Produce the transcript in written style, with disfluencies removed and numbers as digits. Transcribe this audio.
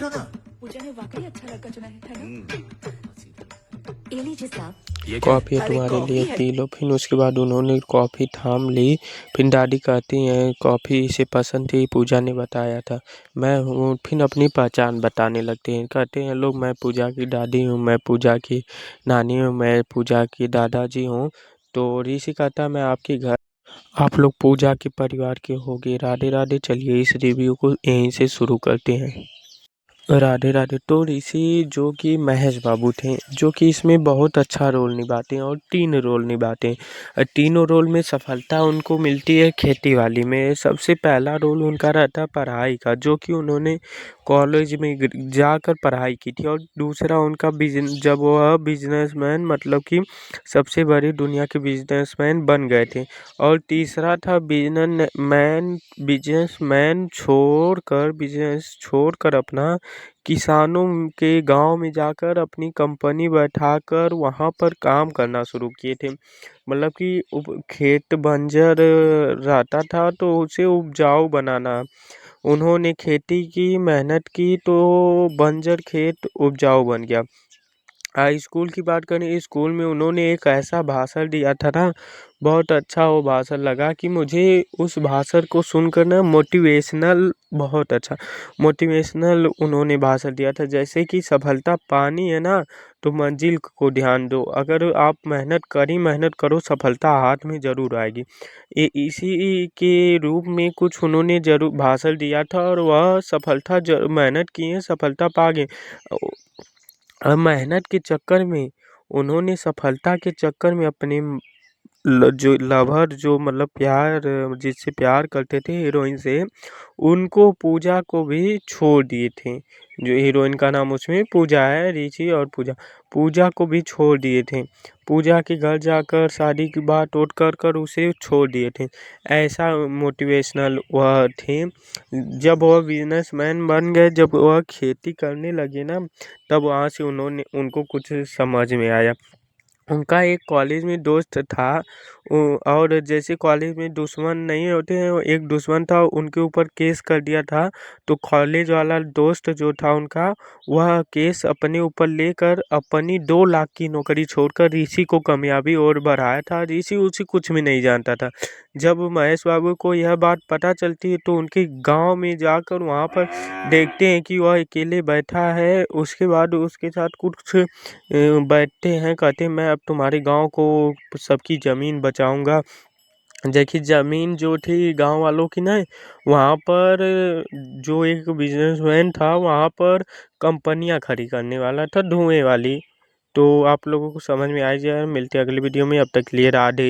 पूजा ने वाकई अच्छा लड़का चुना है ना? ये लीजिए साहब। कॉफ़ी है अरे तुम्हारे कॉफी लिए, है। P low. फिर उसके बाद उन्होंने कॉफ़ी थाम ली। फिर दादी कहती हैं कॉफ़ी इसे पसंद थी, पूजा ने बताया था। मैं हूँ। फिर अपनी पहचान बताने लगते हैं, कहते हैं लोग मैं पूजा की दादी हूँ, मैं पूजा की नानी हूँ, मैं पूजा की दादाजी हूँ। तो ऋषि कहता है मैं आपके घर, आप लोग पूजा के परिवार के होगे। राधे राधे। चलिए इस रिव्यू को यहीं से शुरू करते हैं। राधे राधे। तो ऋषि जो कि महेश बाबू थे, जो कि इसमें बहुत अच्छा रोल निभाते हैं और 3 रोल निभाते हैं। तीनों रोल में सफलता उनको मिलती है खेती वाली में। सबसे पहला रोल उनका रहता है पढ़ाई का, जो कि उन्होंने कॉलेज में जाकर पढ़ाई की थी। और दूसरा उनका जब वह बिजनेसमैन, मतलब कि सबसे बड़ी दुनिया के बिजनेसमैन बन गए थे। और तीसरा था बिजनेसमैन बिजनेस छोड़कर अपना किसानों के गांव में जाकर अपनी कंपनी बैठाकर वहां पर काम करना शुरू किए थे। मतलब कि खेत बंजर रहता था तो उसे उपजाऊ बनाना। उन्होंने खेती की, मेहनत की, तो बंजर खेत उपजाऊ बन गया। स्कूल की बात करें, स्कूल में उन्होंने एक ऐसा भाषण दिया था ना, बहुत अच्छा वो भाषण लगा कि मुझे उस भाषण को सुनकर ना मोटिवेशनल, बहुत अच्छा मोटिवेशनल उन्होंने भाषण दिया था। जैसे कि सफलता पानी है ना, तो मंजिल को ध्यान दो। अगर आप मेहनत करो, सफलता हाथ में ज़रूर आएगी। इसी के रूप में कुछ उन्होंने ज़रूर भाषण दिया था और वह मेहनत किए, सफलता पा गए। मेहनत के चक्कर में उन्होंने, सफलता के चक्कर में अपने जो लवर, जो मतलब प्यार, जिससे प्यार करते थे हीरोइन से, उनको पूजा को भी छोड़ दिए थे। जो हीरोइन का नाम उसमें पूजा है, ऋषि और पूजा, पूजा को भी छोड़ दिए थे। पूजा के घर जाकर शादी की बात उठ कर उसे छोड़ दिए थे। ऐसा मोटिवेशनल वह थे। जब वह बिजनेसमैन बन गए, जब वह खेती करने लगे ना, तब वहाँ से उनको कुछ समझ में आया। उनका एक कॉलेज में दोस्त था, और जैसे कॉलेज में दुश्मन नहीं होते हैं, एक दुश्मन था, उनके ऊपर केस कर दिया था। तो कॉलेज वाला दोस्त जो था उनका, वह केस अपने ऊपर लेकर अपनी 2 लाख की नौकरी छोड़कर ऋषि को कामयाबी और बढ़ाया था। ऋषि उसे कुछ भी नहीं जानता था। जब महेश बाबू को यह बात पता चलती है तो उनके गांव में जाकर वहां पर देखते हैं कि वह अकेले बैठा है। उसके बाद उसके साथ कुछ बैठते हैं, कहते हैं मैं अब तुम्हारे गांव को सबकी ज़मीन बचाऊंगा। देखिए ज़मीन जो थी गांव वालों की ना, वहाँ पर जो एक बिजनेसमैन था वहाँ पर कंपनियां खड़ी करने वाला था, धुएं वाली। तो आप लोगों को समझ में आ जाए। मिलते हैं अगली वीडियो में, अब तक के लिए राधे।